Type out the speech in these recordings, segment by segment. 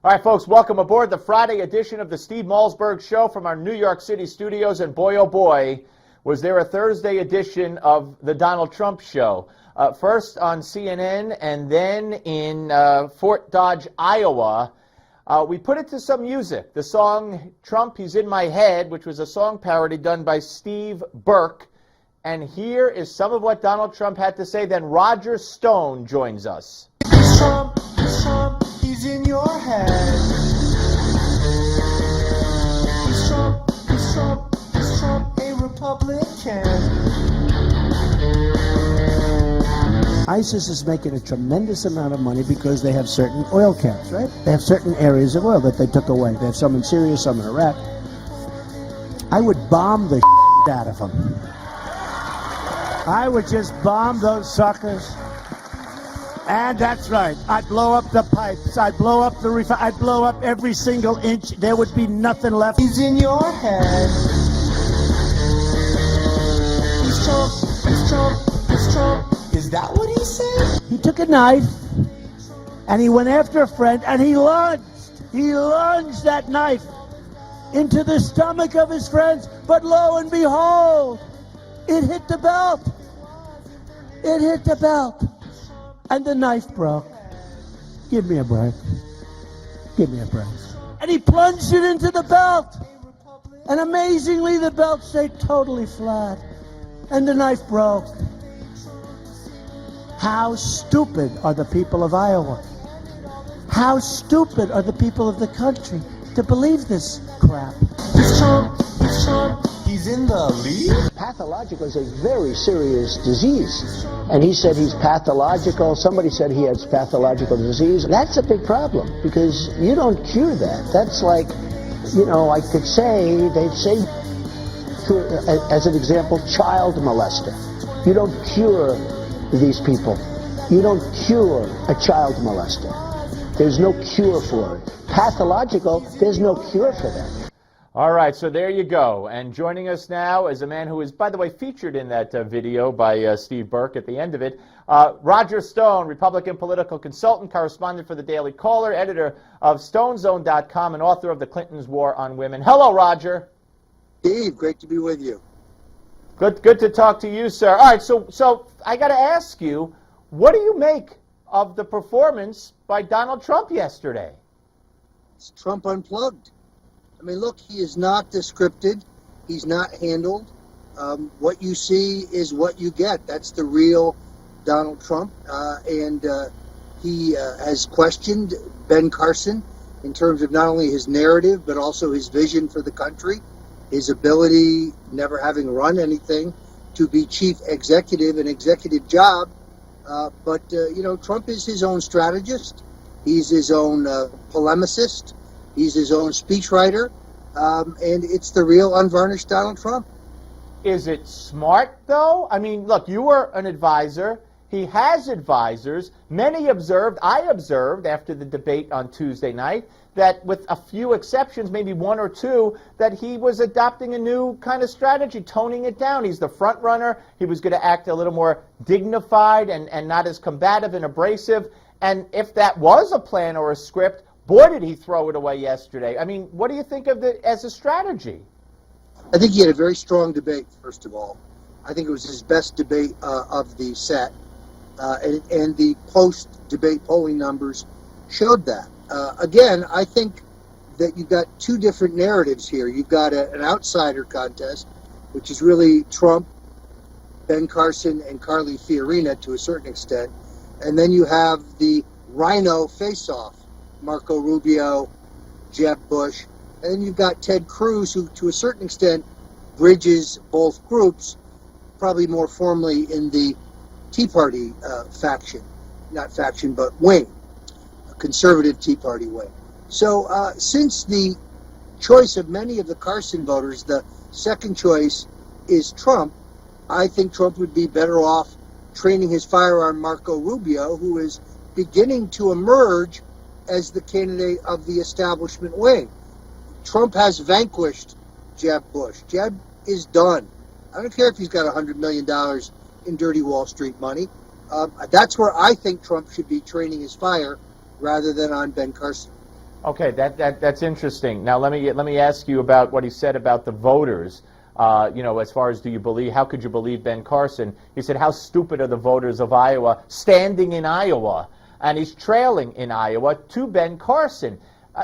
All right, folks, welcome aboard the Friday edition of the Steve Malzberg Show from our New York City studios. And boy, oh boy, was there a Thursday edition of the Donald Trump Show. First on CNN and then in Fort Dodge, Iowa. We put it to some music. The song Trump, He's in My Head, which was a song parody done by Steve Burke. And here is some of what Donald Trump had to say. Then Roger Stone joins us. Trump, he's in your head. He's Trump, a Republican. ISIS is making a tremendous amount of money because they have certain oil camps, right? They have certain areas of oil that they took away. They have some in Syria, some in Iraq. I would bomb the out of them. I would just bomb those suckers. And that's right. I'd blow up the pipes. I'd blow up the I'd blow up every single inch. There would be nothing left. He's in your head. He's Trump. Is that what he said? He took a knife and he went after a friend and he lunged that knife into the stomach of his friends. But lo and behold, it hit the belt. It hit the belt. And the knife broke. Give me a break. Give me a break. And he plunged it into the belt. And amazingly, the belt stayed totally flat. And the knife broke. How stupid are the people of Iowa? How stupid are the people of the country to believe this crap? He's Trump. He's in the lead? Pathological is a very serious disease. And he said he's pathological. Somebody said he has pathological disease. That's a big problem because you don't cure that. That's like, I could say, they'd say, as an example, child molester. You don't cure these people. You don't cure a child molester. There's no cure for it. Pathological, there's no cure for that. All right, so there you go. And joining us now is a man who is, by the way, featured in that video by Steve Burke at the end of it. Roger Stone, Republican political consultant, correspondent for the Daily Caller, editor of StoneZone.com, and author of The Clintons' War on Women. Hello, Roger. Steve, great to be with you. Good to talk to you, sir. All right, so I got to ask you, what do you make of the performance by Donald Trump yesterday? It's Trump unplugged. I mean, look, he is not scripted. He's not handled. What you see is what you get. That's the real Donald Trump. And he has questioned Ben Carson in terms of not only his narrative, but also his vision for the country, his ability, never having run anything, to be chief executive, an executive job. But Trump is his own strategist. He's his own polemicist. He's his own speechwriter, and it's the real unvarnished Donald Trump. Is it smart, though? I mean, look, you were an advisor. He has advisors. Many observed, I observed after the debate on Tuesday night, that with a few exceptions, maybe one or two, that he was adopting a new kind of strategy, toning it down. He's the front runner. He was going to act a little more dignified and not as combative and abrasive. And if that was a plan or a script, boy, did he throw it away yesterday. I mean, what do you think of it as a strategy? I think he had a very strong debate, first of all. I think it was his best debate of the set. And the post-debate polling numbers showed that. Again, I think that you've got two different narratives here. You've got an outsider contest, which is really Trump, Ben Carson, and Carly Fiorina to a certain extent. And then you have the Rhino face-off. Marco Rubio, Jeb Bush, and then you've got Ted Cruz, who to a certain extent bridges both groups, probably more formally in the Tea Party faction, not faction, but wing, a conservative Tea Party wing. So since the choice of many of the Carson voters, the second choice is Trump, I think Trump would be better off training his fire on Marco Rubio, who is beginning to emerge as the candidate of the establishment wing. Trump has vanquished Jeb Bush. Jeb is done. I don't care if he's got $100 million in dirty Wall Street money. That's where I think Trump should be training his fire rather than on Ben Carson. Okay, that's interesting. Now let me ask you about what he said about the voters. As far as how could you believe Ben Carson? He said, how stupid are the voters of Iowa standing in Iowa? And he's trailing in Iowa to Ben Carson.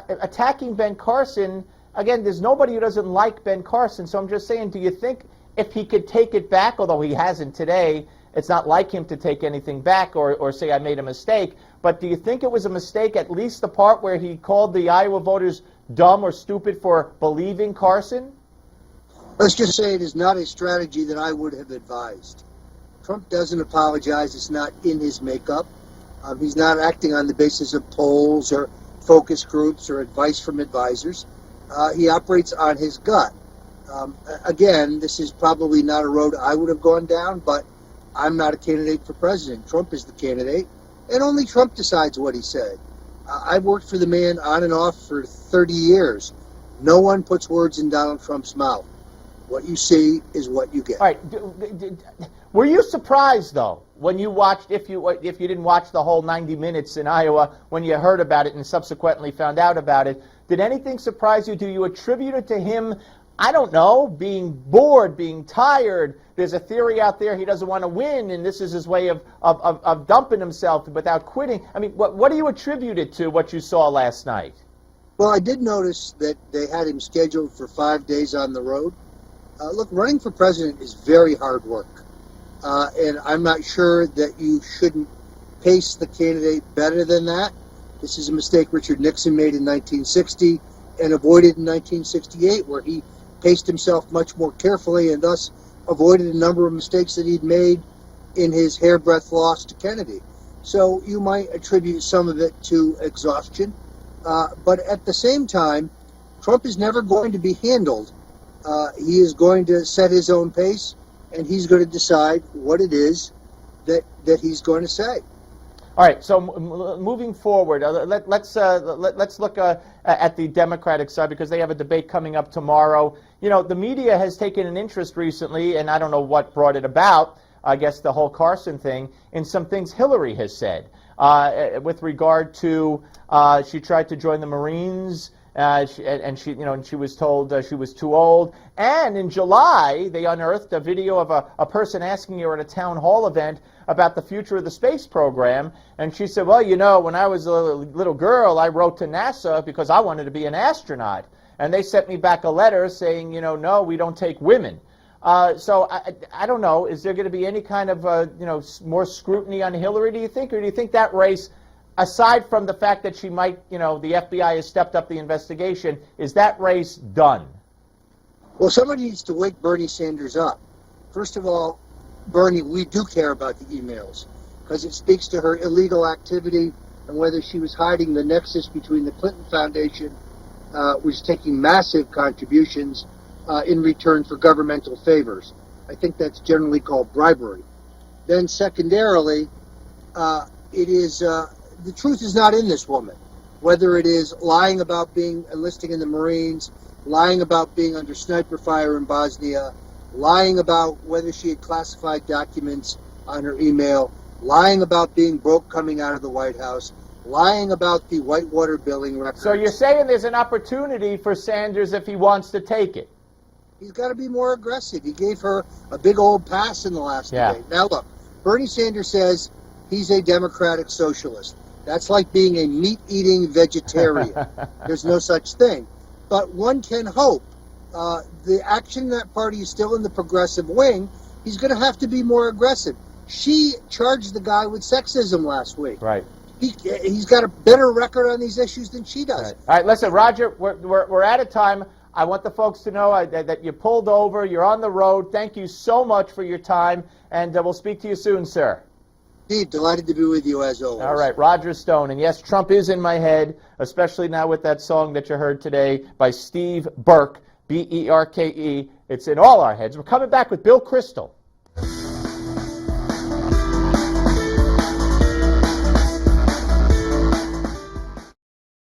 Attacking Ben Carson, again, there's nobody who doesn't like Ben Carson, so I'm just saying, do you think if he could take it back, although he hasn't today, it's not like him to take anything back or say I made a mistake, but do you think it was a mistake, at least the part where he called the Iowa voters dumb or stupid for believing Carson? Let's just say it is not a strategy that I would have advised. Trump doesn't apologize. It's not in his makeup. He's not acting on the basis of polls or focus groups or advice from advisors. He operates on his gut. Again, this is probably not a road I would have gone down, but I'm not a candidate for president. Trump is the candidate, and only Trump decides what he said. I've worked for the man on and off for 30 years. No one puts words in Donald Trump's mouth. What you see is what you get. All right. Were you surprised, though, when you watched, if you didn't watch the whole 90 minutes in Iowa, when you heard about it and subsequently found out about it, did anything surprise you? Do you attribute it to him, I don't know, being bored, being tired? There's a theory out there he doesn't want to win, and this is his way of dumping himself without quitting. I mean, what do you attribute it to, what you saw last night? Well, I did notice that they had him scheduled for 5 days on the road. Look, running for president is very hard work. And I'm not sure that you shouldn't pace the candidate better than that. This is a mistake Richard Nixon made in 1960 and avoided in 1968, where he paced himself much more carefully and thus avoided a number of mistakes that he'd made in his hairbreadth loss to Kennedy. So you might attribute some of it to exhaustion. But at the same time, Trump is never going to be handled. He is going to set his own pace, and he's going to decide what it is that he's going to say. All right. So moving forward, let's look at the Democratic side, because they have a debate coming up tomorrow. You know, the media has taken an interest recently, and I don't know what brought it about. I guess the whole Carson thing, in some things Hillary has said with regard to she tried to join the Marines. She was told she was too old. And in July, they unearthed a video of a person asking her at a town hall event about the future of the space program. And she said, well, you know, when I was a little girl, I wrote to NASA because I wanted to be an astronaut. And they sent me back a letter saying, you know, no, we don't take women. So I don't know. Is there going to be any kind of, more scrutiny on Hillary, do you think? Or do you think that race, aside from the fact that she might, the FBI has stepped up the investigation, is that race done? Well, somebody needs to wake Bernie Sanders up. First of all, Bernie, we do care about the emails because it speaks to her illegal activity and whether she was hiding the nexus between the Clinton Foundation, which is taking massive contributions in return for governmental favors. I think that's generally called bribery. Then secondarily, it is the truth is not in this woman, whether it is lying about enlisting in the Marines, lying about being under sniper fire in Bosnia, lying about whether she had classified documents on her email, lying about being broke coming out of the White House, lying about the Whitewater billing records. So you're saying there's an opportunity for Sanders if he wants to take it? He's got to be more aggressive. He gave her a big old pass in the last debate. Now look, Bernie Sanders says he's a democratic socialist. That's like being a meat-eating vegetarian. There's no such thing. But one can hope. The action in that party is still in the progressive wing. He's going to have to be more aggressive. She charged the guy with sexism last week. Right. He's got a better record on these issues than she does. Right. All right, listen, Roger, we're out of time. I want the folks to know that you pulled over, you're on the road. Thank you so much for your time, and we'll speak to you soon, sir. Steve, delighted to be with you as always. All right, Roger Stone. And yes, Trump is in my head, especially now with that song that you heard today by Steve Burke, B-E-R-K-E. It's in all our heads. We're coming back with Bill Kristol.